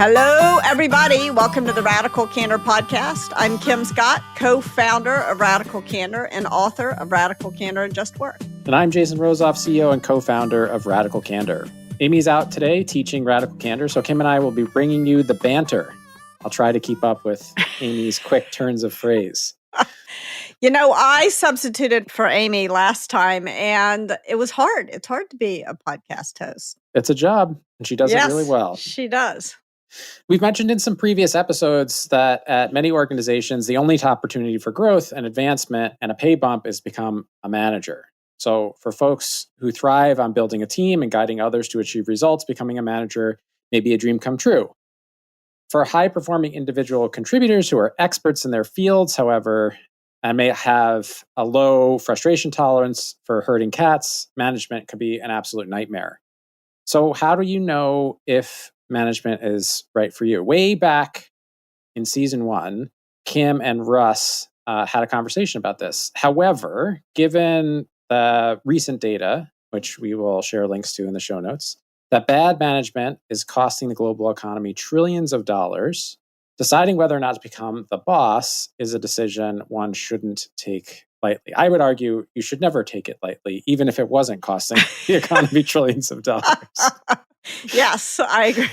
Hello, everybody. Welcome to the Radical Candor podcast. I'm Kim Scott, co-founder of Radical Candor and author of Radical Candor and Just Work. And I'm Jason Rosoff, CEO and co-founder of Radical Candor. Amy's out today teaching Radical Candor, so Kim and I will be bringing you the banter. I'll try to keep up with Amy's quick turns of phrase. You know, I substituted for Amy last time, and it was hard. It's hard to be a podcast host. It's a job, and she does it really well. She does. We've mentioned in some previous episodes that at many organizations, the only opportunity for growth and advancement and a pay bump is to become a manager. So for folks who thrive on building a team and guiding others to achieve results, becoming a manager may be a dream come true. For high-performing individual contributors who are experts in their fields, however, and may have a low frustration tolerance for herding cats, management could be an absolute nightmare. So how do you know if management is right for you? Way back in season 1, Kim and Russ had a conversation about this. However, given the recent data, which we will share links to in the show notes, that bad management is costing the global economy trillions of dollars, deciding whether or not to become the boss is a decision one shouldn't take lightly. I would argue you should never take it lightly, even if it wasn't costing the economy trillions of dollars. Yes, I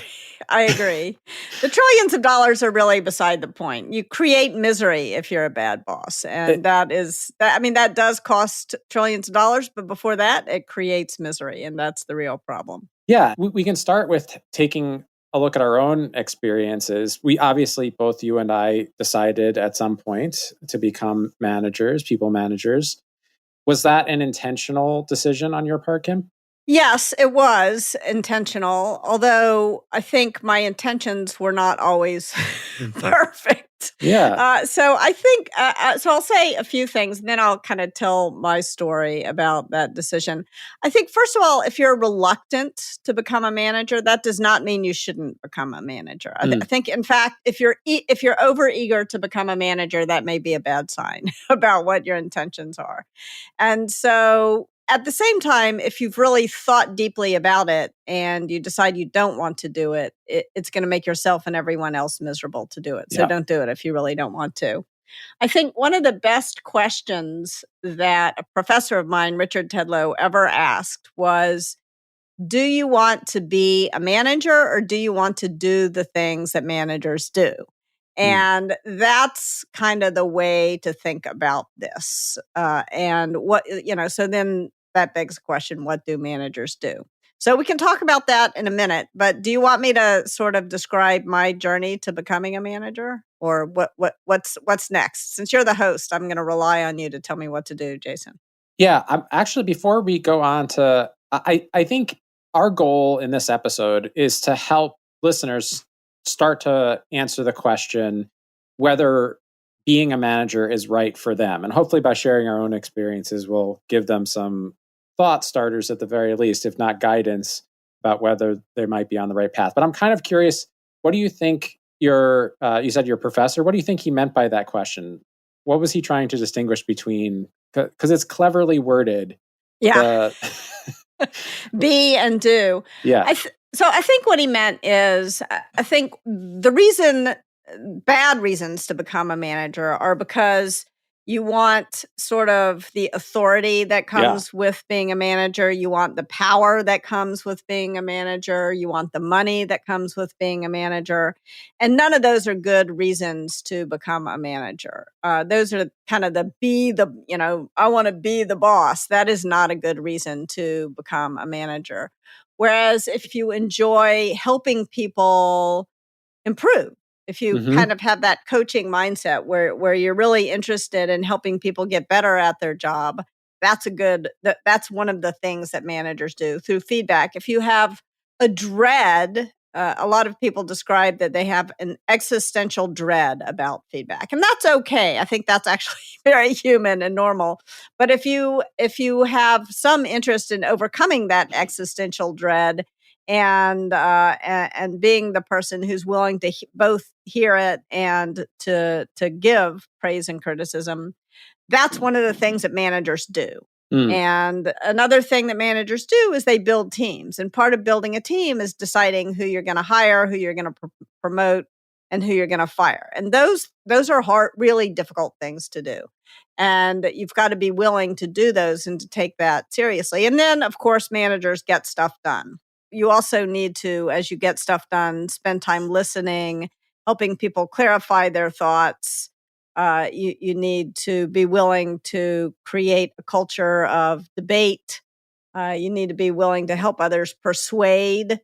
agree. The trillions of dollars are really beside the point. You create misery if you're a bad boss. And that does cost trillions of dollars. But before that, it creates misery. And that's the real problem. Yeah, we can start with taking a look at our own experiences. We obviously, both you and I, decided at some point to become managers, people managers. Was that an intentional decision on your part, Kim? Yes, it was intentional, although I think my intentions were not always perfect. Yeah. So I think, so I'll say a few things, and then I'll kind of tell my story about that decision. I think, first of all, if you're reluctant to become a manager, that does not mean you shouldn't become a manager. I think, in fact, if you're overeager to become a manager, that may be a bad sign about what your intentions are. And so at the same time, if you've really thought deeply about it and you decide you don't want to do it, it's going to make yourself and everyone else miserable to do it. So don't do it if you really don't want to. I think one of the best questions that a professor of mine, Richard Tedlow, ever asked was, do you want to be a manager or do you want to do the things that managers do? And that's kind of the way to think about this. And so then that begs the question, what do managers do? So we can talk about that in a minute, but do you want me to sort of describe my journey to becoming a manager, or what's next? Since you're the host, I'm going to rely on you to tell me what to do, Jason. Yeah, actually, before we go on to, I think our goal in this episode is to help listeners start to answer the question whether being a manager is right for them. And hopefully by sharing our own experiences, we'll give them some thought starters at the very least, if not guidance, about whether they might be on the right path. But I'm kind of curious, what do you think you said your professor, what do you think he meant by that question? What was he trying to distinguish between, because it's cleverly worded. Yeah. Be and do. Yeah. So I think what he meant is, I think bad reasons to become a manager are because you want sort of the authority that comes with being a manager. You want the power that comes with being a manager. You want the money that comes with being a manager. And none of those are good reasons to become a manager. Those are kind of I want to be the boss. That is not a good reason to become a manager. Whereas if you enjoy helping people improve, if you kind of have that coaching mindset where you're really interested in helping people get better at their job, that's one of the things that managers do through feedback. If you have a dread, a lot of people describe that they have an existential dread about feedback, and that's okay. I think that's actually very human and normal. But if you have some interest in overcoming that existential dread and being the person who's willing to both hear it and to give praise and criticism, that's one of the things that managers do. And another thing that managers do is they build teams. And part of building a team is deciding who you're going to hire, who you're going to promote, and who you're going to fire. And those are hard, really difficult things to do. And you've got to be willing to do those and to take that seriously. And then, of course, managers get stuff done. You also need to, as you get stuff done, spend time listening, helping people clarify their thoughts. You need to be willing to create a culture of debate. You need to be willing to help others persuade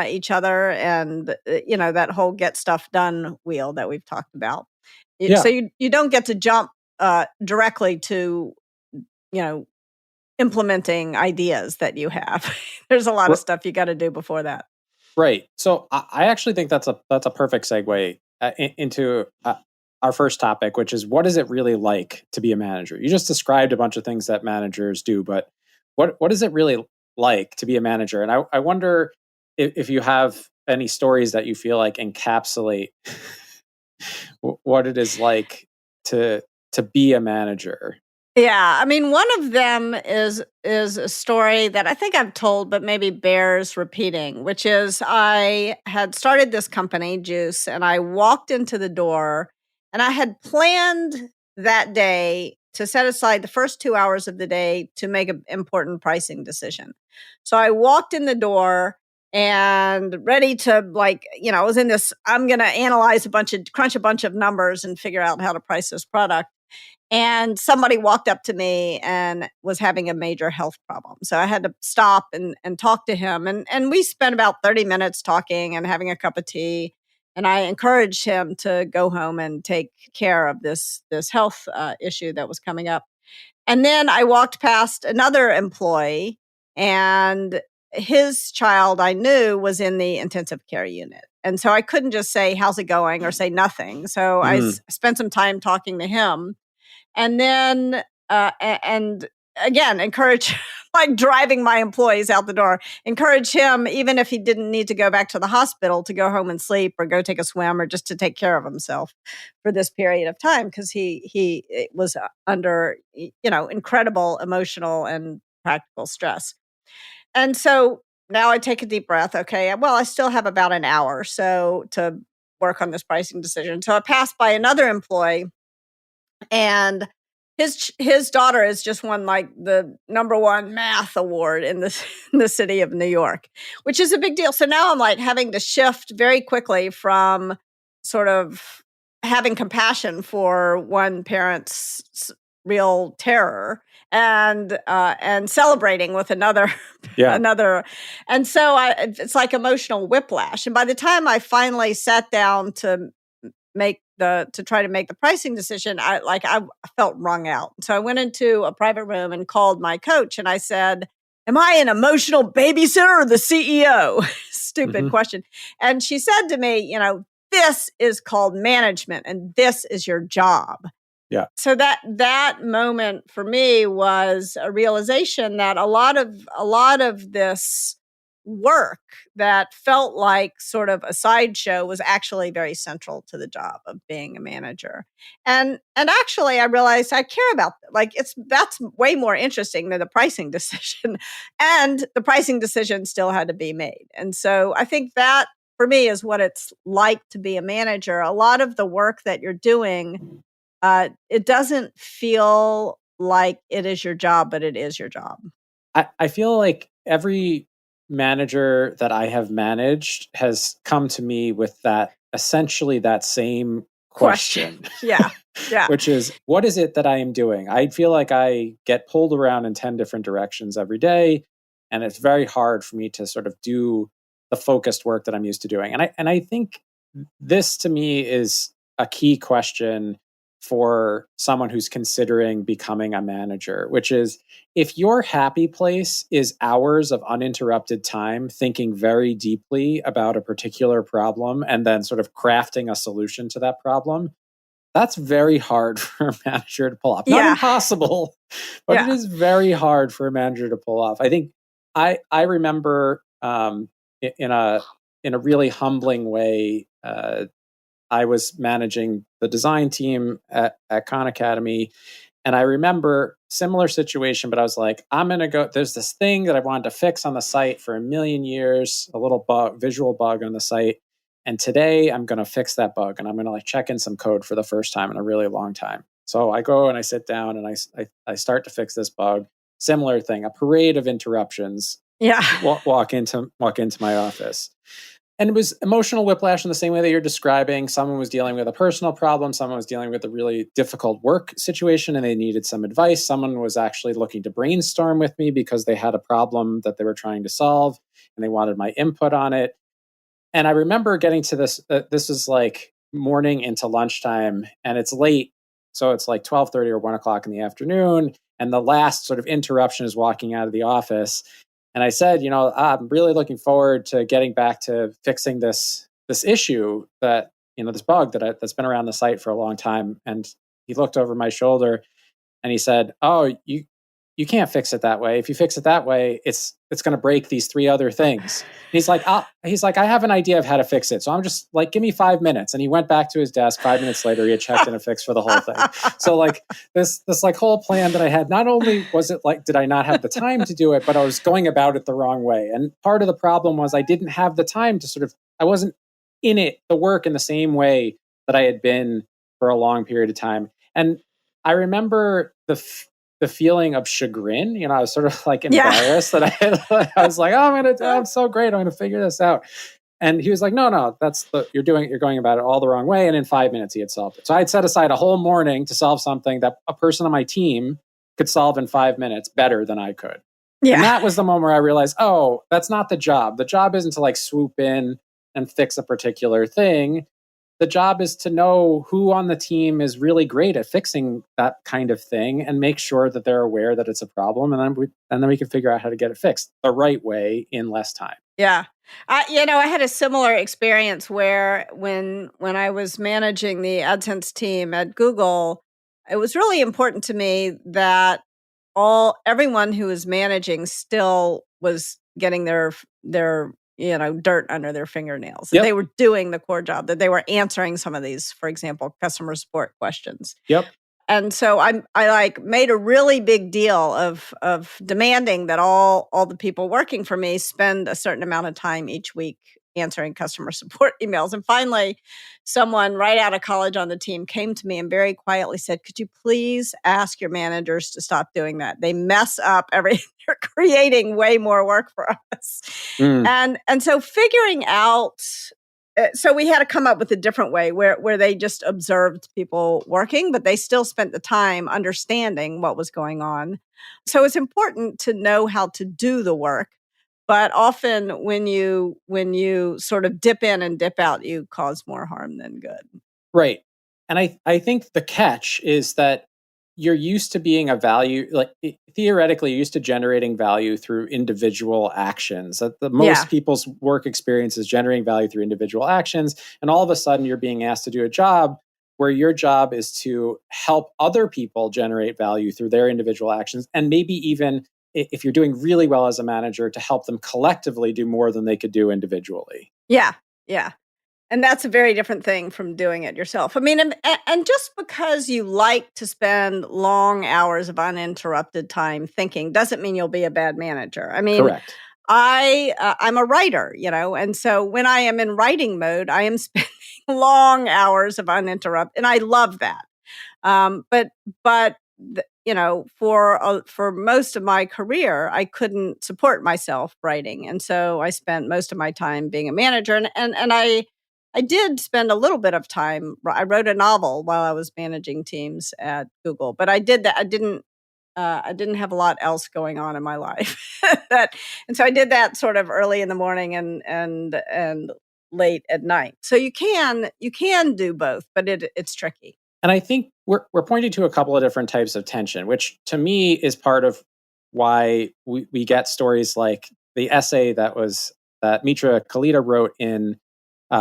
each other, and that whole get stuff done wheel that we've talked about. So you don't get to jump directly to implementing ideas that you have. There's a lot of stuff you got to do before that. Right. So I actually think that's a perfect segue into our first topic, which is, what is it really like to be a manager? You just described a bunch of things that managers do, but what is it really like to be a manager? And I wonder if you have any stories that you feel like encapsulate what it is like to be a manager. Yeah, I mean, one of them is a story that I think I've told, but maybe bears repeating, which is I had started this company, Juice, and I walked into the door, and I had planned that day to set aside the first 2 hours of the day to make an important pricing decision. So I walked in the door and ready to, I was in this, I'm going to crunch a bunch of numbers and figure out how to price this product. And somebody walked up to me and was having a major health problem. So I had to stop and talk to him. And we spent about 30 minutes talking and having a cup of tea. And I encouraged him to go home and take care of this health issue that was coming up. And then I walked past another employee, and his child, I knew, was in the intensive care unit. And so I couldn't just say, "How's it going?" or say nothing. So I spent some time talking to him. And then, and again, encourage, like driving my employees out the door, encourage him, even if he didn't need to go back to the hospital, to go home and sleep or go take a swim or just to take care of himself for this period of time, because he was under, incredible emotional and practical stress. And so now I take a deep breath. Okay, well, I still have about an hour or so to work on this pricing decision. So I passed by another employee, and his daughter has just won like the #1 math award in the city of New York, which is a big deal. So now I'm like having to shift very quickly from sort of having compassion for one parent's real terror and celebrating with another. And so it's like emotional whiplash. And by the time I finally sat down to try to make the pricing decision, I felt wrung out. So I went into a private room and called my coach, and I said, "Am I an emotional babysitter or the CEO?" Stupid question. And she said to me, "This is called management, and this is your job." Yeah. So that moment for me was a realization that a lot of this work that felt like sort of a sideshow was actually very central to the job of being a manager. And actually I realized I care about that's way more interesting than the pricing decision. And the pricing decision still had to be made. And so I think that for me is what it's like to be a manager. A lot of the work that you're doing, it doesn't feel like it is your job, but it is your job. I feel like every manager that I have managed has come to me with essentially that same question. Yeah. Which is, what is it that I am doing? I feel like I get pulled around in 10 different directions every day, and it's very hard for me to sort of do the focused work that I'm used to doing. And I think this to me is a key question for someone who's considering becoming a manager, which is, if your happy place is hours of uninterrupted time thinking very deeply about a particular problem and then sort of crafting a solution to that problem, that's very hard for a manager to pull off. Not impossible, but it is very hard for a manager to pull off. I think I remember in a really humbling way, I was managing the design team at Khan Academy, and I remember similar situation, but I was like, I'm going to go, there's this thing that I wanted to fix on the site for a million years, a little visual bug on the site. And today I'm going to fix that bug, and I'm going to like check in some code for the first time in a really long time. So I go and I sit down and I start to fix this bug. Similar thing, a parade of interruptions. Yeah. Walk into my office. And it was emotional whiplash in the same way that you're describing. Someone was dealing with a personal problem. Someone was dealing with a really difficult work situation and they needed some advice. Someone was actually looking to brainstorm with me because they had a problem that they were trying to solve and they wanted my input on it. And I remember getting to this, this is like morning into lunchtime and it's late. So it's like 12:30 or 1 o'clock in the afternoon. And the last sort of interruption is walking out of the office. And I said, I'm really looking forward to getting back to fixing this issue that, this bug that's been around the site for a long time. And he looked over my shoulder and he said, "Oh, you can't fix it that way. If you fix it that way, it's going to break these three other things." And he's like, I have an idea of how to fix it. So I'm just like, give me 5 minutes. And he went back to his desk. 5 minutes later, he had checked in a fix for the whole thing. So like this like whole plan that I had, not only was it like, did I not have the time to do it, but I was going about it the wrong way. And part of the problem was I didn't have the time to I wasn't in the work in the same way that I had been for a long period of time. And I remember the feeling of chagrin. I was sort of like embarrassed that I was like, oh, I'm so great. I'm going to figure this out. And he was like, no, you're going about it all the wrong way. And in 5 minutes he had solved it. So I had set aside a whole morning to solve something that a person on my team could solve in 5 minutes better than I could. Yeah. And that was the moment where I realized, oh, that's not the job. The job isn't to like swoop in and fix a particular thing. The job is to know who on the team is really great at fixing that kind of thing and make sure that they're aware that it's a problem. And then we can figure out how to get it fixed the right way in less time. Yeah. I had a similar experience where when I was managing the AdSense team at Google, it was really important to me that everyone who was managing still was getting their dirt under their fingernails. That they were doing the core job, that they were answering some of these, for example, customer support questions. Yep. And so I like made a really big deal of demanding that all the people working for me spend a certain amount of time each week answering customer support emails. And finally, someone right out of college on the team came to me and very quietly said, "Could you please ask your managers to stop doing that? They mess up everything. They're creating way more work for us." And so figuring out, so we had to come up with a different way where they just observed people working, but they still spent the time understanding what was going on. So it's important to know how to do the work. But often when you sort of dip in and dip out, you cause more harm than good. Right. And I think the catch is that you're used to being a value, like theoretically, you're used to generating value through individual actions. That most people's work experience is generating value through individual actions. And all of a sudden you're being asked to do a job where your job is to help other people generate value through their individual actions. And maybe even if you're doing really well as a manager, to help them collectively do more than they could do individually. Yeah. Yeah. And that's a very different thing from doing it yourself. I mean, and just because you like to spend long hours of uninterrupted time thinking doesn't mean you'll be a bad manager. I mean, correct. I'm a writer, and so when I am in writing mode, I am spending long hours of uninterrupted, and I love that. For most of my career, I couldn't support myself writing, and so I spent most of my time being a manager, and I did spend a little bit of time. I wrote a novel while I was managing teams at Google, but I did that. I didn't have a lot else going on in my life. And so I did that sort of early in the morning and late at night. So you can do both, but it's tricky. And I think we're pointing to a couple of different types of tension, which to me is part of why we get stories like the essay that Mitra Kalita wrote in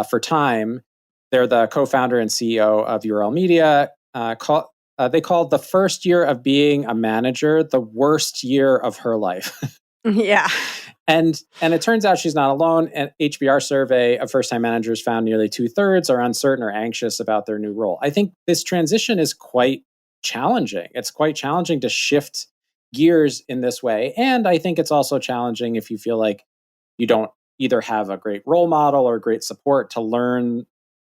for Time. They're the co-founder and CEO of URL Media. They called the first year of being a manager the worst year of her life. Yeah. And it turns out she's not alone. An HBR survey of first-time managers found nearly 2/3 are uncertain or anxious about their new role. I think this transition is quite challenging. It's quite challenging to shift gears in this way. And I think it's also challenging if you feel like you don't either have a great role model or great support to learn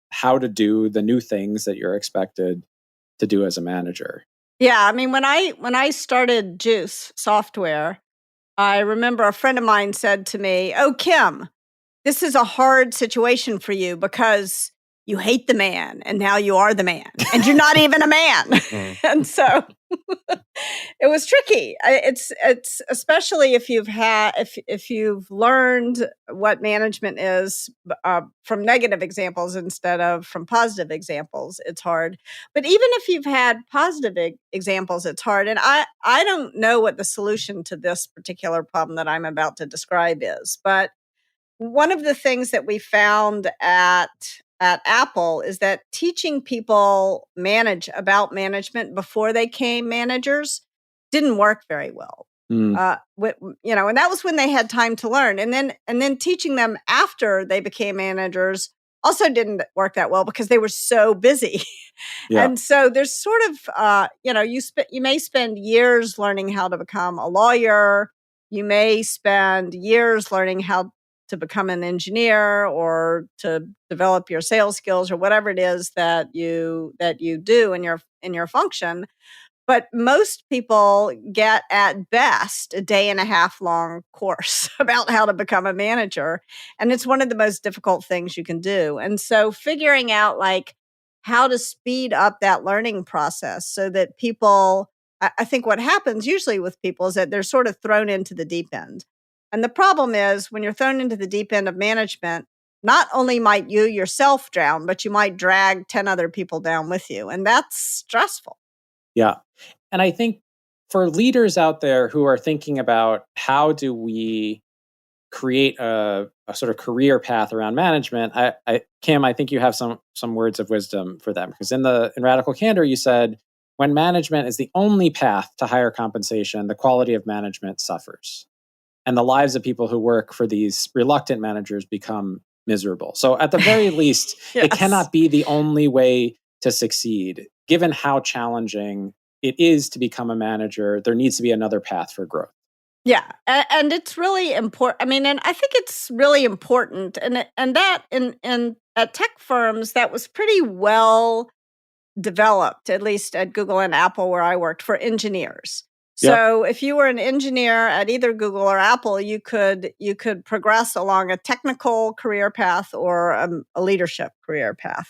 how to do the new things that you're expected to do as a manager. Yeah, I mean, when I started Juice software, I remember a friend of mine said to me, "Oh, Kim, this is a hard situation for you because you hate the man and now you are the man and you're not even a man." And so it was tricky. It's especially if if you've learned what management is from negative examples instead of from positive examples. It's hard. But even if you've had positive examples, it's hard. And I don't know what the solution to this particular problem that I'm about to describe is, but one of the things that we found at Apple is that teaching people about management before they came managers didn't work very well. And that was when they had time to learn, and then teaching them after they became managers also didn't work that well because they were so busy. Yeah. And so there's sort of you may spend years learning how to become a lawyer. You may spend years learning how to become an engineer or to develop your sales skills or whatever it is that you do in your function. But most people get at best a day and a half long course about how to become a manager. And it's one of the most difficult things you can do. And so figuring out like how to speed up that learning process so that people, I think what happens usually with people is that they're sort of thrown into the deep end. And the problem is when you're thrown into the deep end of management, not only might you yourself drown, but you might drag 10 other people down with you. And that's stressful. Yeah. And I think for leaders out there who are thinking about how do we create a sort of career path around management, Kim, I think you have some words of wisdom for them. Because in Radical Candor, you said, when management is the only path to higher compensation, the quality of management suffers. And the lives of people who work for these reluctant managers become miserable. So at the very least, Yes. It cannot be the only way to succeed. Given how challenging it is to become a manager, there needs to be another path for growth. Yeah, and it's really important. I mean, and I think it's really important, and that in at tech firms that was pretty well developed, at least at Google and Apple, where I worked, for engineers. So if you were an engineer at either Google or Apple, you could progress along a technical career path or a leadership career path.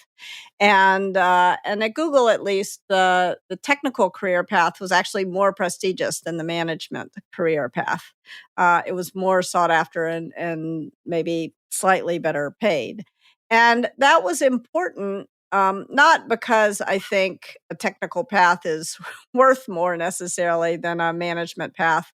And at Google, at least, the technical career path was actually more prestigious than the management career path. It was more sought after and maybe slightly better paid. And that was important, not because I think a technical path is worth more necessarily than a management path,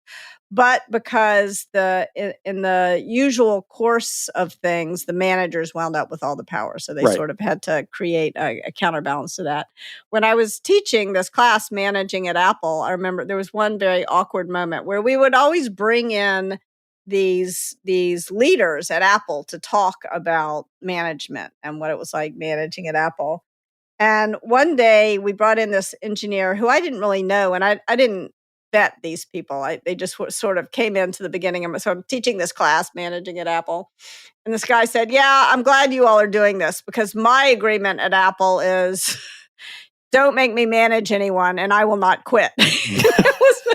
but because in the usual course of things, the managers wound up with all the power. So they sort of had to create a counterbalance to that. When I was teaching this class, managing at Apple, I remember there was one very awkward moment where we would always bring in these leaders at Apple to talk about management and what it was like managing at Apple. And one day we brought in this engineer who I didn't really know, and I didn't vet these people. They just sort of came into the beginning. So I'm teaching this class, managing at Apple. And this guy said, "Yeah, I'm glad you all are doing this because my agreement at Apple is don't make me manage anyone and I will not quit."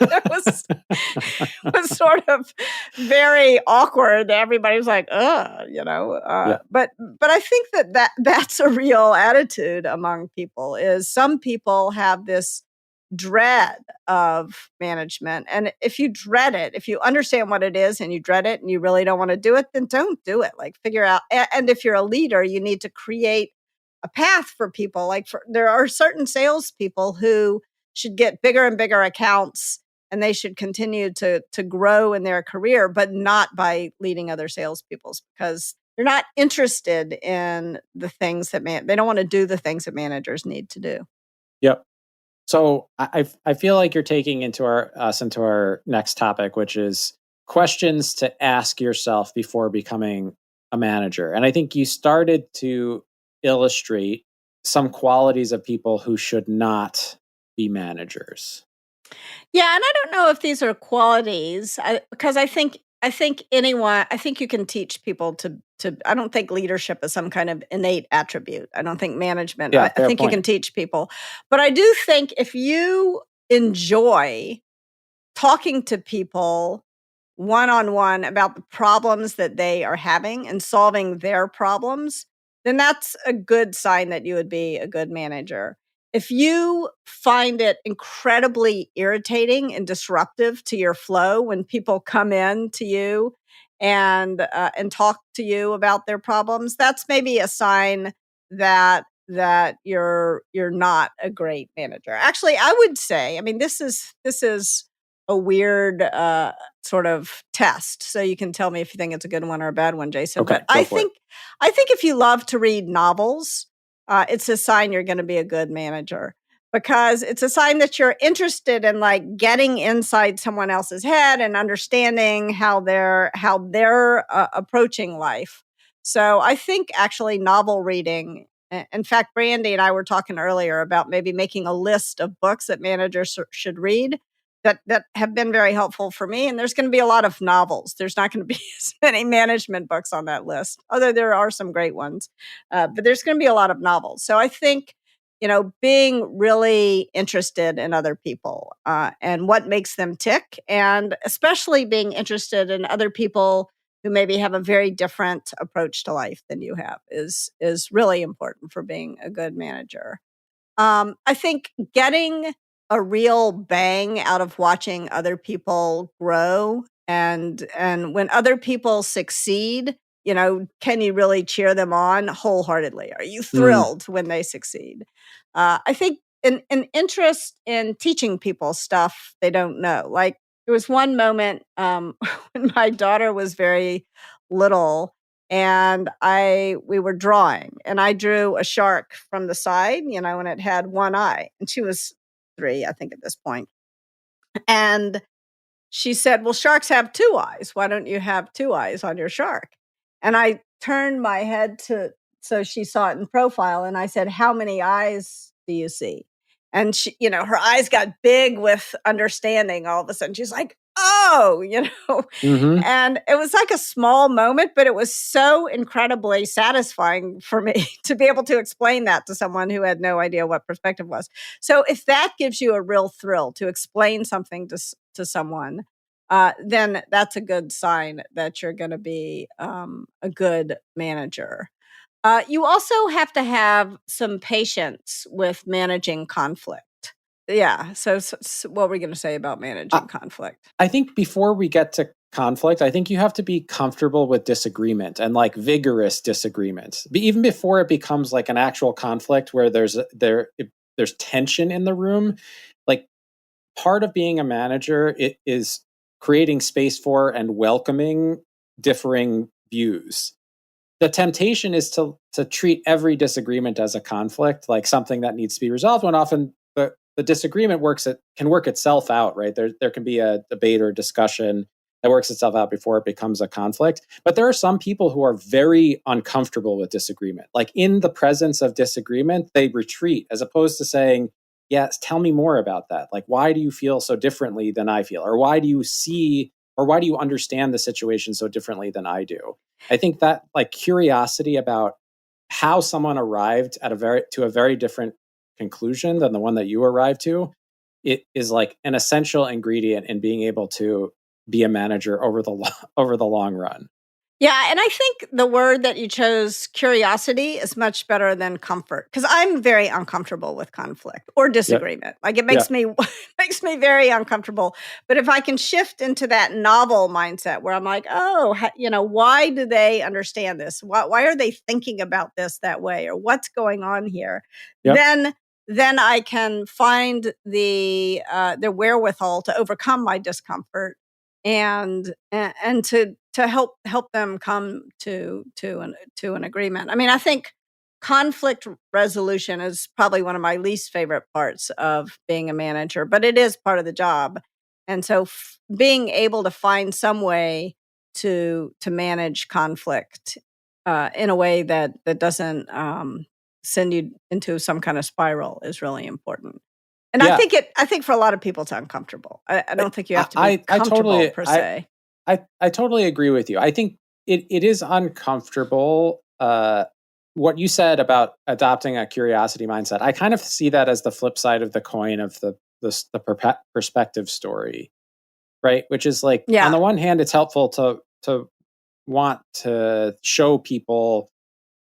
It was sort of very awkward. Everybody was like, but I think that's a real attitude among people. Is some people have this dread of management, and if you dread it, if you understand what it is and you dread it and you really don't want to do it, then don't do it. Like, figure out. And if you're a leader, you need to create a path for people. Like, there are certain salespeople who should get bigger and bigger accounts, and they should continue to grow in their career, but not by leading other salespeople, because they're not interested in the things that they don't want to do the things that managers need to do. Yep. So I feel like you're taking us into our next topic, which is questions to ask yourself before becoming a manager. And I think you started to illustrate some qualities of people who should not be managers? Yeah, and I don't know if these are qualities, because I think you can teach people to. I don't think leadership is some kind of innate attribute. I don't think management. Yeah, I fair think you can point. teach people, but I do think if you enjoy talking to people one on one about the problems that they are having and solving their problems, then that's a good sign that you would be a good manager. If you find it incredibly irritating and disruptive to your flow when people come in to you and talk to you about their problems, that's maybe a sign that you're not a great manager. Actually, I would say, I mean, this is a weird sort of test. So you can tell me if you think it's a good one or a bad one, Jason. Okay, But go I for it. think I think if you love to read novels, it's a sign you're going to be a good manager, because it's a sign that you're interested in like getting inside someone else's head and understanding how they're approaching life. So I think actually novel reading. In fact, Brandy and I were talking earlier about maybe making a list of books that managers should read that have been very helpful for me. And there's going to be a lot of novels. There's not going to be as many management books on that list, although there are some great ones. But there's going to be a lot of novels. So I think, being really interested in other people and what makes them tick, and especially being interested in other people who maybe have a very different approach to life than you have is really important for being a good manager. I think getting a real bang out of watching other people grow, and when other people succeed, can you really cheer them on wholeheartedly? Are you Mm, thrilled when they succeed? I think an interest in teaching people stuff they don't know. Like there was one moment when my daughter was very little, and we were drawing, and I drew a shark from the side, and it had one eye, and she was 3, I think, at this point. And she said, "Well, sharks have 2 eyes. Why don't you have 2 eyes on your shark?" And I turned my head to so she saw it in profile, and I said, "How many eyes do you see?" And she, her eyes got big with understanding all of a sudden. She's like, "Oh," hmm And it was like a small moment, but it was so incredibly satisfying for me to be able to explain that to someone who had no idea what perspective was. So if that gives you a real thrill to explain something to someone, then that's a good sign that you're going to be a good manager. You also have to have some patience with managing conflict. Yeah. So what were we going to say about managing conflict? I think before we get to conflict, I think you have to be comfortable with disagreement and like vigorous disagreement. Even before it becomes like an actual conflict where there's tension in the room. Like part of being a manager is creating space for and welcoming differing views. The temptation is to treat every disagreement as a conflict, like something that needs to be resolved. When often the disagreement can work itself out, right? There can be a debate or discussion that works itself out before it becomes a conflict. But there are some people who are very uncomfortable with disagreement. Like in the presence of disagreement, they retreat as opposed to saying, "Yes, tell me more about that. Like, why do you feel so differently than I feel? Or why do you understand the situation so differently than I do?" I think that like curiosity about how someone arrived at a very different conclusion than the one that you arrived to, it is like an essential ingredient in being able to be a manager over the long run. Yeah, and I think the word that you chose, curiosity, is much better than comfort, because I'm very uncomfortable with conflict or Yeah, disagreement. Like it yeah, makes me makes me very uncomfortable. But if I can shift into that novel mindset where I'm like, oh, why do they understand this? Why are they thinking about this that way, or what's going on here? yeah. Then I can find the wherewithal to overcome my discomfort and to help them come to an agreement. I mean, I think conflict resolution is probably one of my least favorite parts of being a manager, but it is part of the job. And so being able to find some way to manage conflict in a way that doesn't send you into some kind of spiral is really important. And Yeah, I think for a lot of people, it's uncomfortable. I don't think you have to be I comfortable per se. I totally agree with you. I think it is uncomfortable. What you said about adopting a curiosity mindset, I kind of see that as the flip side of the coin of the perspective story, right? Which is like, on Yeah. the one hand, it's helpful to want to show people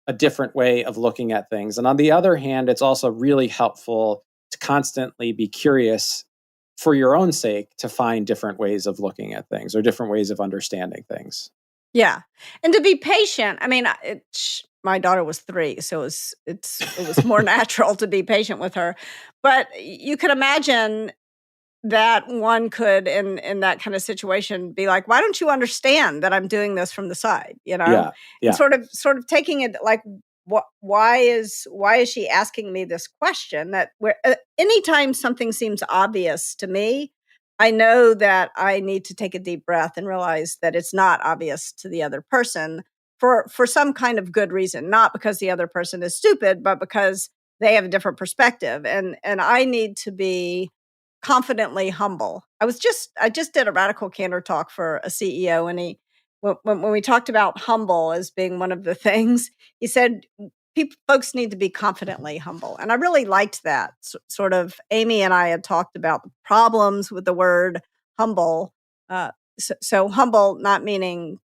a different way of looking at things, and on the other hand, it's also really helpful to constantly be curious for your own sake to find different ways of looking at things or different ways of understanding things. Yeah. And to be patient. I mean, my daughter was 3, so it was more natural to be patient with her. But you could imagine that one could in that kind of situation be like, "Why don't you understand that I'm doing this from the side?" You know? Yeah, And yeah, sort of taking it like, why is she asking me this question that where anytime something seems obvious to me, I know that I need to take a deep breath and realize that it's not obvious to the other person for some kind of good reason, not because the other person is stupid, but because they have a different perspective, and I need to be confidently humble. I just did a Radical Candor talk for a CEO, and he when we talked about humble as being one of the things, he said people folks need to be confidently humble, and I really liked that. Sort of, Amy and I had talked about the problems with the word humble. Uh, so humble not meaning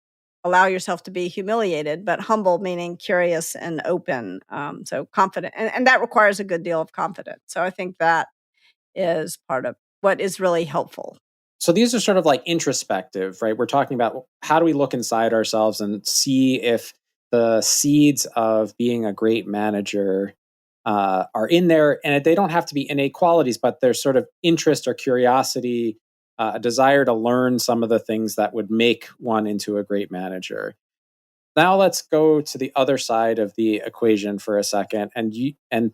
allow yourself to be humiliated, but humble meaning curious and open. So confident, and that requires a good deal of confidence. So I think that is part of what is really helpful. so these are sort of like introspective, right? We're talking about how do we look inside ourselves and see if the seeds of being a great manager are in there, and they don't have to be innate qualities, but there's sort of interest or curiosity, a desire to learn some of the things that would make one into a great manager. Now let's go to the other side of the equation for a second, and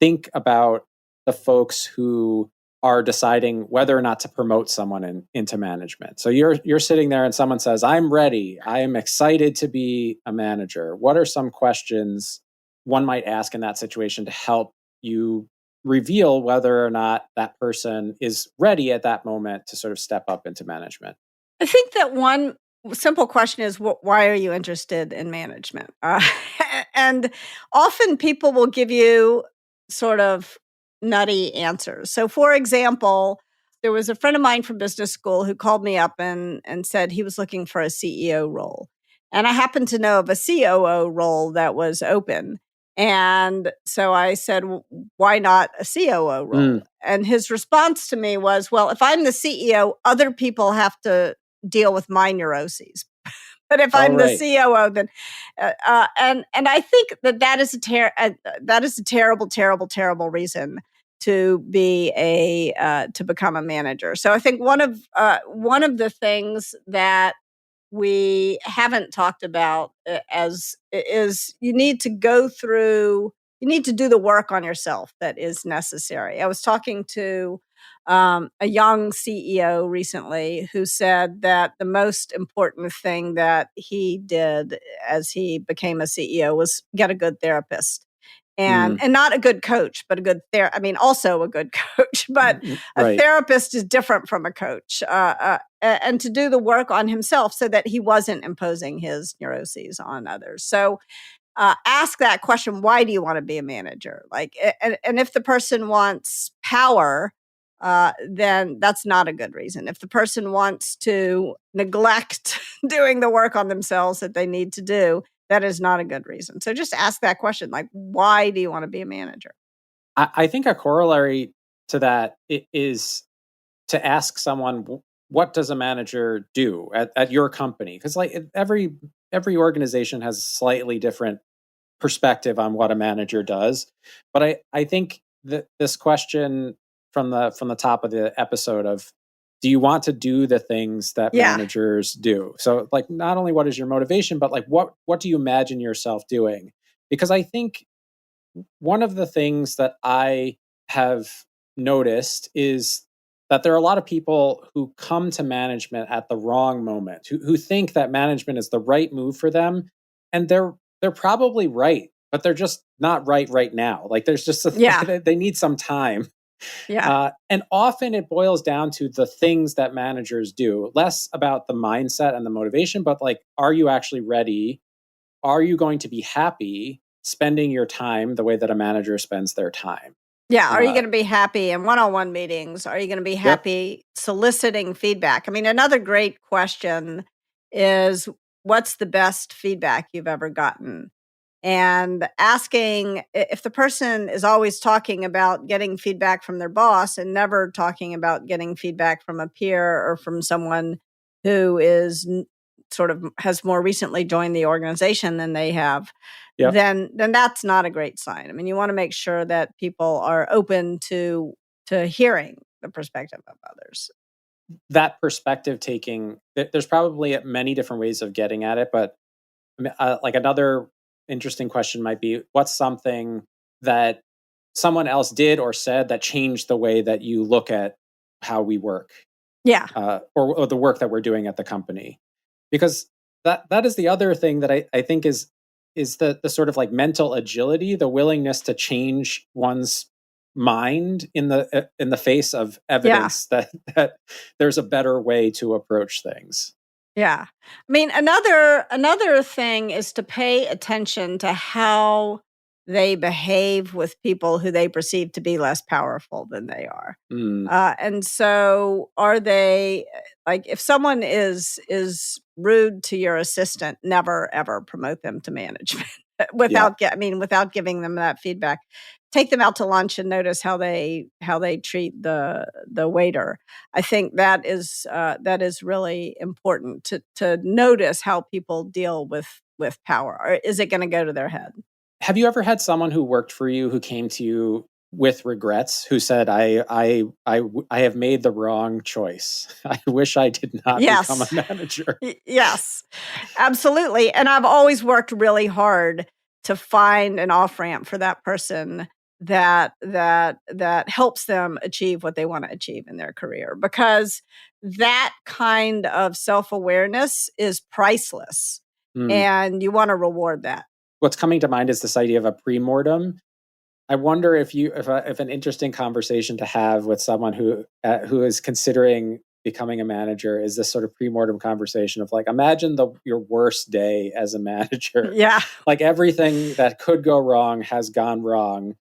think about the folks who are deciding whether or not to promote someone into management. So you're sitting there and someone says, "I'm ready. I am excited to be a manager." What are some questions one might ask in that situation to help you reveal whether or not that person is ready at that moment to sort of step up into management? I think that one simple question is, why are you interested in management? And often people will give you sort of nutty answers. So, for example, there was a friend of mine from business school who called me up and said he was looking for a CEO role. And I happened to know of a COO role that was open. And so I said, why not a COO Mm, role? And his response to me was, well, if I'm the CEO, other people have to deal with my neuroses. But if all I'm the right. COO, then and I think that that is a terrible, terrible, terrible reason to be to become a manager. So I think one of the things that we haven't talked about as is you need to do the work on yourself that is necessary. I was talking to a young CEO recently who said that the most important thing that he did as he became a CEO was get a good therapist, Mm, and not a good coach, but a good I mean, also a good coach, but a right. therapist is different from a coach. And to do the work on himself so that he wasn't imposing his neuroses on others. So ask that question: why do you want to be a manager? Like, and if the person wants power, then that's not a good reason. If the person wants to neglect doing the work on themselves that they need to do, that is not a good reason. So just ask that question, like, why do you want to be a manager? I think a corollary to that is to ask someone, what does a manager do at your company? Because like every organization has a slightly different perspective on what a manager does. But I think that this question from the top of the episode of, do you want to do the things that Yeah. managers do? So like, not only what is your motivation, but like what do you imagine yourself doing? Because I think one of the things that I have noticed is that there are a lot of people who come to management at the wrong moment, who think that management is the right move for them, and they're probably right, but they're just not right now. Like there's just Yeah. they need some time. Yeah. And often it boils down to the things that managers do, less about the mindset and the motivation, but like, are you actually ready? Are you going to be happy spending your time the way that a manager spends their time? Yeah. Are you going to be happy in one-on-one meetings? Are you going to be Yep. happy soliciting feedback? I mean, another great question is, what's the best feedback you've ever gotten? And asking if the person is always talking about getting feedback from their boss and never talking about getting feedback from a peer or from someone who is sort of has more recently joined the organization than they have, Yep. then that's not a great sign. I mean, you want to make sure that people are open to hearing the perspective of others. That perspective taking, there's probably many different ways of getting at it, but I mean, like another interesting question might be, what's something that someone else did or said that changed the way that you look at how we work, Yeah. or the work that we're doing at the company? Because that is the other thing that I think is the sort of like mental agility, the willingness to change one's mind in the face of Yeah. evidence that there's a better way to approach things. Yeah. I mean, another thing is to pay attention to how they behave with people who they perceive to be less powerful than they are. Mm, And so are they, like, if someone is rude to your assistant, never ever promote them to management yeah. without giving them that feedback. Take them out to lunch and notice how they treat the waiter. I think that is really important to notice how people deal with power. Or is it going to go to their head? Have you ever had someone who worked for you who came to you with regrets, who said, I have made the wrong choice. I wish I did not become a Yes. manager." Yes, absolutely. And I've always worked really hard to find an off ramp for that person that helps them achieve what they want to achieve in their career, because that kind of self-awareness is priceless, Mm. and you want to reward that. What's coming to mind is this idea of a pre-mortem. I wonder if an interesting conversation to have with someone who is considering becoming a manager is this sort of pre-mortem conversation of like, imagine your worst day as a manager. Yeah. Like everything that could go wrong has gone wrong.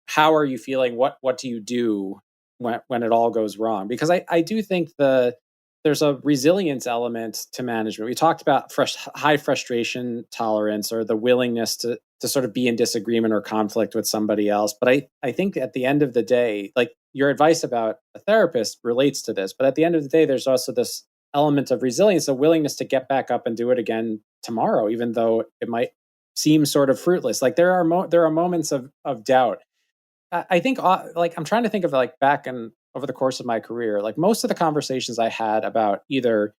How are you feeling? What do you do when it all goes wrong? Because I do think there's a resilience element to management. We talked about high frustration tolerance, or the willingness to sort of be in disagreement or conflict with somebody else. But I think at the end of the day, like your advice about a therapist relates to this, but at the end of the day, there's also this element of resilience, a willingness to get back up and do it again tomorrow, even though it might seem sort of fruitless. Like there are moments of doubt. I think like I'm trying to think of like back and over the course of my career, like most of the conversations I had about either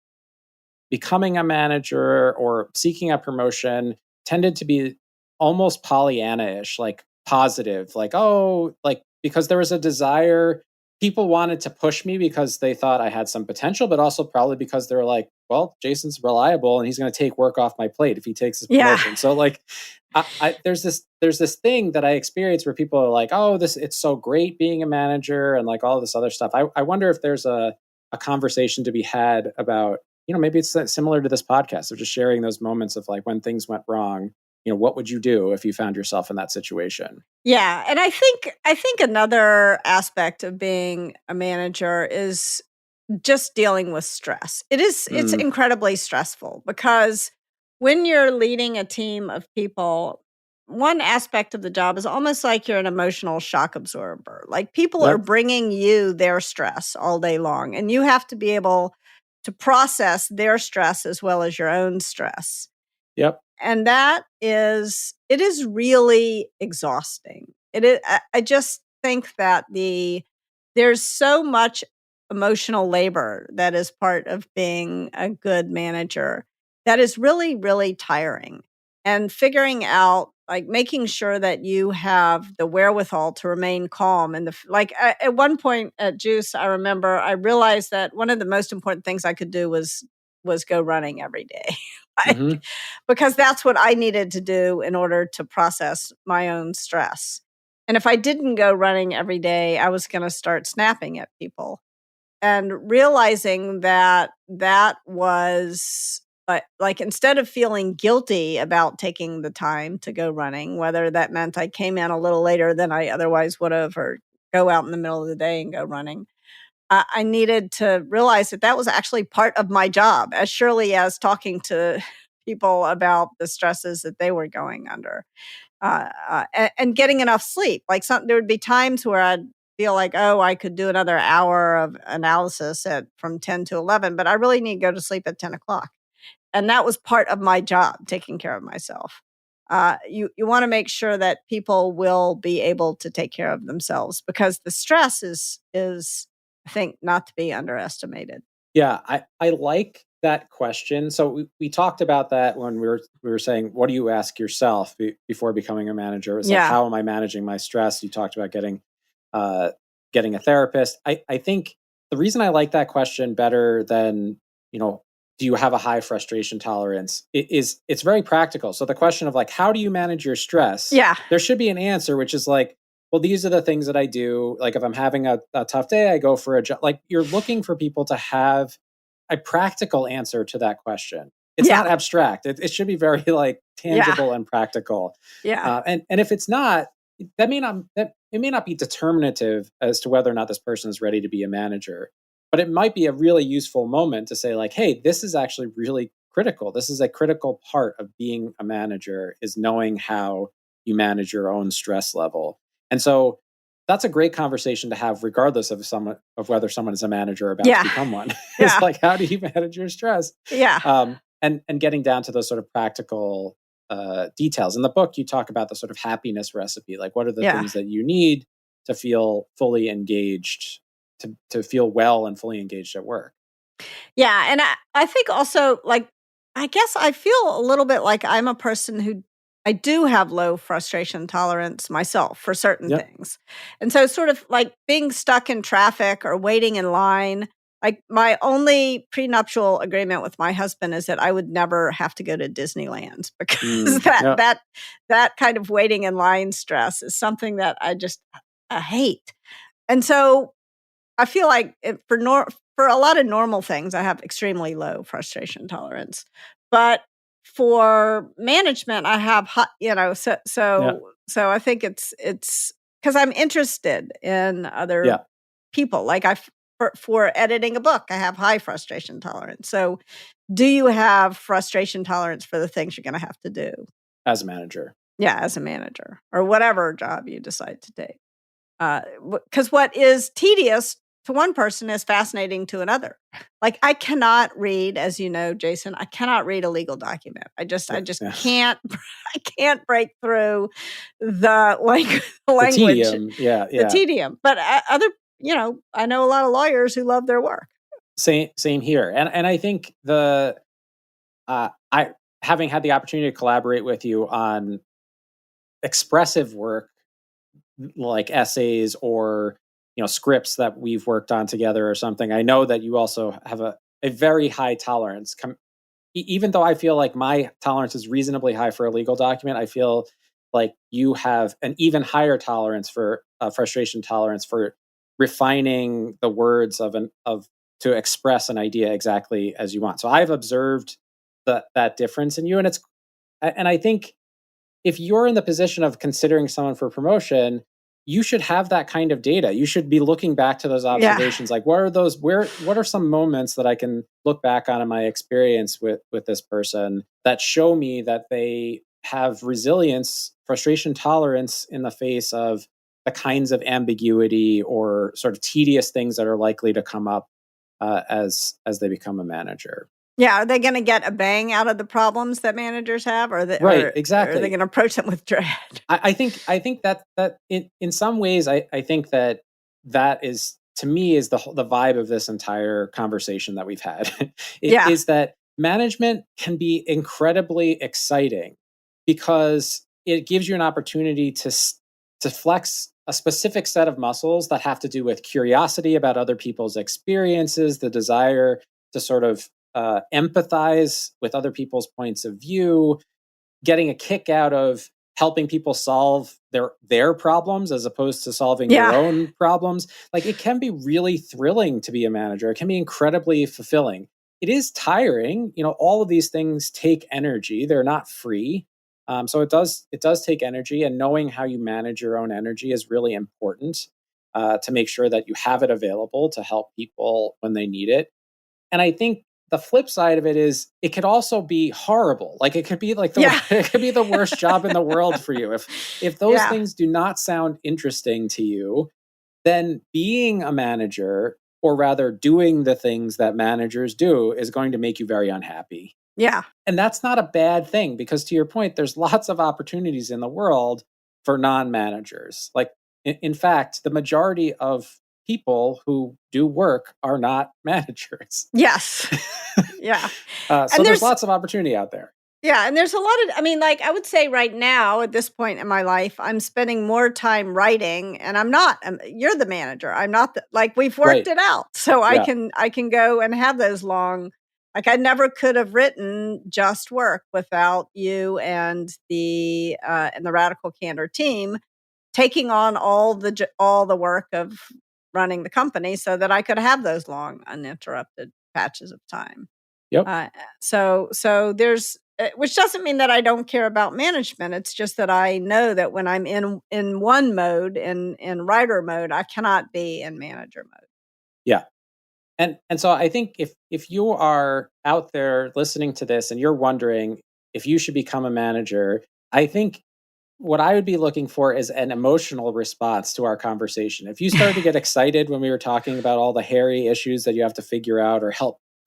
becoming a manager or seeking a promotion tended to be almost Pollyanna-ish, like positive, like, oh, like because there was a desire. People wanted to push me because they thought I had some potential, but also probably because they were like, well, Jason's reliable and he's going to take work off my plate if he takes his Yeah. promotion. So like, there's this thing that I experience where people are like, oh, it's so great being a manager and like all this other stuff. I wonder if there's a conversation to be had about, maybe it's similar to this podcast of just sharing those moments of like when things went wrong. What would you do if you found yourself in that situation? Yeah, and I think another aspect of being a manager is just dealing with stress. It's Mm, incredibly stressful, because when you're leading a team of people, one aspect of the job is almost like you're an emotional shock absorber. Like, people are yep. bringing you their stress all day long, and you have to be able to process their stress as well as your own stress. Yep. And it is really exhausting. I just think that there's so much emotional labor that is part of being a good manager that is really, really tiring. And figuring out, like, making sure that you have the wherewithal to remain calm. And at one point at Juice, I remember I realized that one of the most important things I could do was go running every day. Hmm. Like, because that's what I needed to do in order to process my own stress. And if I didn't go running every day, I was going to start snapping at people. And realizing that that was like instead of feeling guilty about taking the time to go running, whether that meant I came in a little later than I otherwise would have, or go out in the middle of the day and go running, I needed to realize that that was actually part of my job, as surely as talking to people about the stresses that they were going under, and getting enough sleep. Like there would be times where I'd feel like, oh, I could do another hour of analysis from 10 to 11, but I really need to go to sleep at 10 o'clock. And that was part of my job, taking care of myself. You want to make sure that people will be able to take care of themselves, because the stress is I think not to be underestimated. Yeah, I like that question. So we talked about that when we were saying, what do you ask yourself before becoming a manager? It's like, how am I managing my stress? You talked about getting a therapist. I think the reason I like that question better than, do you have a high frustration tolerance, it's very practical. So the question of like, how do you manage your stress? Yeah. There should be an answer, which is like, well, these are the things that I do. Like if I'm having a tough day, I go for a job. Like you're looking for people to have a practical answer to that question. It's not abstract. It should be very like tangible and practical. Yeah. And if it's not, it may not be determinative as to whether or not this person is ready to be a manager, but it might be a really useful moment to say like, hey, this is actually really critical. This is a critical part of being a manager, is knowing how you manage your own stress level. And so that's a great conversation to have, regardless of whether someone is a manager or about to become one. It's like, how do you manage your stress? And getting down to those sort of practical details. In the book, you talk about the sort of happiness recipe. Like, what are the things that you need to feel fully engaged, to feel well and fully engaged at work? Yeah. And I think also, like, I guess I feel a little bit like I'm a person who I do have low frustration tolerance myself for certain things. And so sort of like being stuck in traffic or waiting in line, like my only prenuptial agreement with my husband is that I would never have to go to Disneyland, because that kind of waiting in line stress is something that I hate. And so I feel like for a lot of normal things, I have extremely low frustration tolerance. But for management, I have so I think it's because I'm interested in other people. Like for editing a book, I have high frustration tolerance. So do you have frustration tolerance for the things you're going to have to do as a manager? Yeah, as a manager, or whatever job you decide to take. Because what is tedious to one person is fascinating to another. Like I cannot read, as you know, Jason, I cannot read a legal document. I just can't, I can't break through the language, the tedium. The tedium. But I know a lot of lawyers who love their work. Same here. And I think I having had the opportunity to collaborate with you on expressive work, like essays or scripts that we've worked on together or something, I know that you also have a very high tolerance. Even though I feel like my tolerance is reasonably high for a legal document, I feel like you have an even higher tolerance for frustration tolerance for refining the words to express an idea exactly as you want. So I've observed that difference in you, and I think if you're in the position of considering someone for promotion, you should have that kind of data. You should be looking back to those observations. Like, what are some moments that I can look back on in my experience with this person that show me that they have resilience, frustration tolerance in the face of the kinds of ambiguity or sort of tedious things that are likely to come up as they become a manager. Yeah, are they going to get a bang out of the problems that managers have, exactly. Or are they going to approach them with dread? I think that in some ways, I think that is, to me, is the vibe of this entire conversation that we've had. Is that management can be incredibly exciting because it gives you an opportunity to flex a specific set of muscles that have to do with curiosity about other people's experiences, the desire to sort of empathize with other people's points of view, getting a kick out of helping people solve their problems as opposed to solving your own problems. Like, it can be really thrilling to be a manager. It can be incredibly fulfilling. It is tiring. All of these things take energy. They're not free. So it does take energy, and knowing how you manage your own energy is really important to make sure that you have it available to help people when they need it. And I think the flip side of it is it could also be horrible. Like, it could be like it could be the worst job in the world for you. If those things do not sound interesting to you, then being a manager, or rather doing the things that managers do, is going to make you very unhappy. Yeah. And that's not a bad thing, because to your point, there's lots of opportunities in the world for non-managers. Like, in fact, the majority of people who do work are not managers. Yes. Yeah. So there's lots of opportunity out there. Yeah. And there's a lot of, I would say right now at this point in my life, I'm spending more time writing, and you're the manager. I'm not we've worked it out. So I can go and have those long, I never could have written Just Work without you and the Radical Candor team taking on all the work of running the company so that I could have those long uninterrupted patches of time. Yep. So there's, which doesn't mean that I don't care about management. It's just that I know that when I'm in one mode, in writer mode, I cannot be in manager mode. Yeah. And so I think if you are out there listening to this and you're wondering if you should become a manager, I think what I would be looking for is an emotional response to our conversation. If you started to get excited when we were talking about all the hairy issues that you have to figure out, or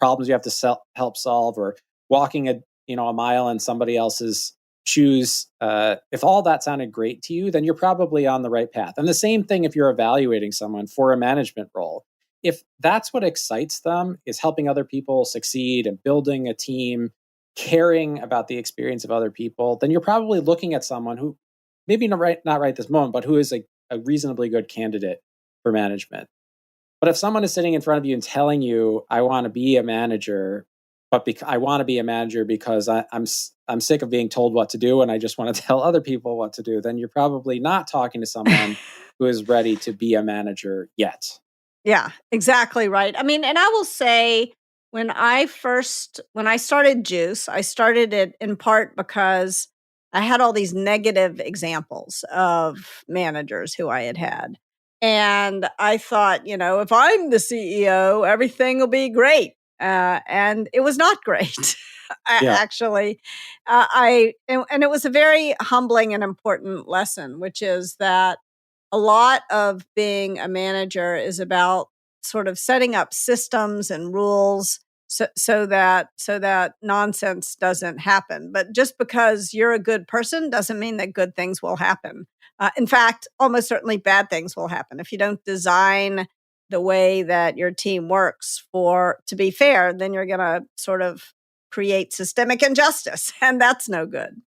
problems you have to help solve, or walking a mile in somebody else's shoes, if all that sounded great to you, then you're probably on the right path. And the same thing if you're evaluating someone for a management role. If that's what excites them, is helping other people succeed and building a team, caring about the experience of other people, then you're probably looking at someone who maybe not right this moment, but who is a reasonably good candidate for management. But if someone is sitting in front of you and telling you, I want to be a manager, but I want to be a manager because I'm sick of being told what to do and I just want to tell other people what to do, then you're probably not talking to someone who is ready to be a manager yet. Yeah, exactly right. And I will say, when I started Juice, I started it in part because I had all these negative examples of managers who I had. And I thought, if I'm the CEO, everything will be great. And it was not great. Actually, and it was a very humbling and important lesson, which is that a lot of being a manager is about sort of setting up systems and rules so that nonsense doesn't happen. But just because you're a good person doesn't mean that good things will happen. In fact, almost certainly bad things will happen if you don't design the way that your team works to be fair. Then you're going to sort of create systemic injustice, and that's no good.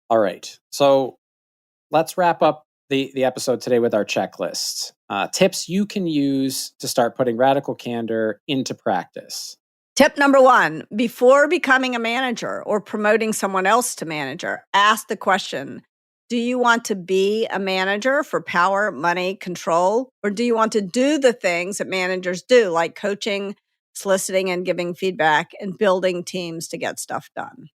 All right. So let's wrap up the episode today with our checklist. Tips you can use to start putting Radical Candor into practice. Tip number 1, before becoming a manager or promoting someone else to manager, ask the question, do you want to be a manager for power, money, control? Or do you want to do the things that managers do, like coaching, soliciting and giving feedback, and building teams to get stuff done?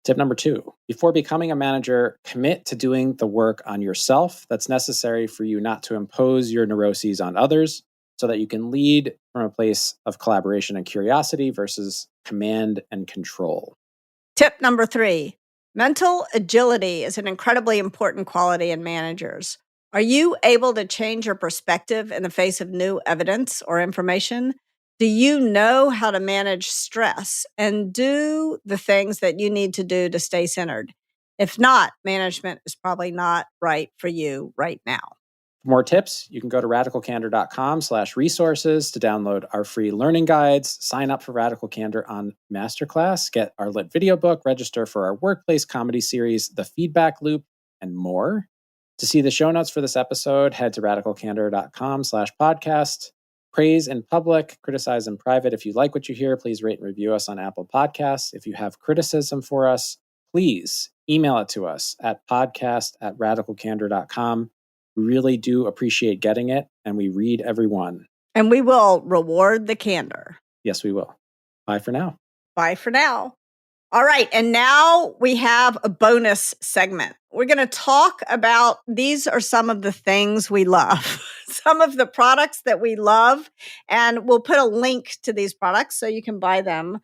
Tip number 2, before becoming a manager, commit to doing the work on yourself that's necessary for you not to impose your neuroses on others, so that you can lead from a place of collaboration and curiosity versus command and control. Tip number 3, mental agility is an incredibly important quality in managers. Are you able to change your perspective in the face of new evidence or information? Do you know how to manage stress and do the things that you need to do to stay centered? If not, management is probably not right for you right now. For more tips, you can go to radicalcandor.com/resources to download our free learning guides, sign up for Radical Candor on Masterclass, get our lit video book, register for our workplace comedy series, The Feedback Loop, and more. To see the show notes for this episode, head to radicalcandor.com/podcast. Praise in public, criticize in private. If you like what you hear, please rate and review us on Apple Podcasts. If you have criticism for us, please email it to us at podcast@radicalcandor.com. We really do appreciate getting it, and we read every one. And we will reward the candor. Yes, we will. Bye for now. Bye for now. All right. And now we have a bonus segment. We're going to talk about these are some of the things we love, some of the products that we love. And we'll put a link to these products so you can buy them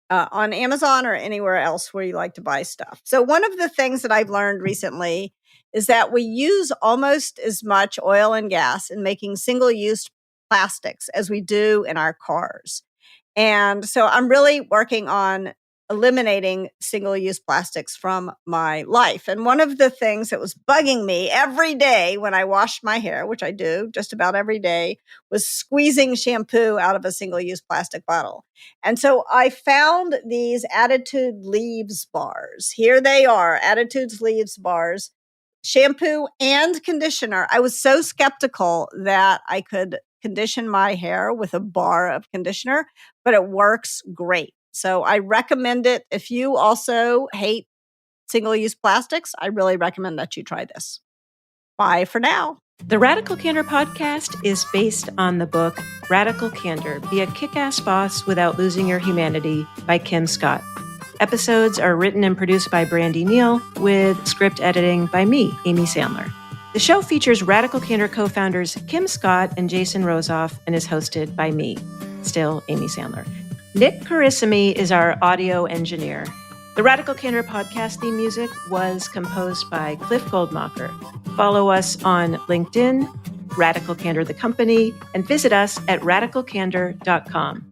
on Amazon or anywhere else where you like to buy stuff. So one of the things that I've learned recently is that we use almost as much oil and gas in making single-use plastics as we do in our cars. And so I'm really working on eliminating single-use plastics from my life. And one of the things that was bugging me every day when I washed my hair, which I do just about every day, was squeezing shampoo out of a single-use plastic bottle. And so I found these Attitude Leaves bars. Here they are, Attitude's Leaves bars, shampoo and conditioner. I was so skeptical that I could condition my hair with a bar of conditioner, but it works great. So I recommend it. If you also hate single-use plastics, I really recommend that you try this. Bye for now. The Radical Candor podcast is based on the book Radical Candor, Be a Kick-Ass Boss Without Losing Your Humanity by Kim Scott. Episodes are written and produced by Brandy Neal with script editing by me, Amy Sandler. The show features Radical Candor co-founders Kim Scott and Jason Rosoff and is hosted by me, still Amy Sandler. Nick Carissimi is our audio engineer. The Radical Candor podcast theme music was composed by Cliff Goldmacher. Follow us on LinkedIn, Radical Candor the company, and visit us at radicalcandor.com.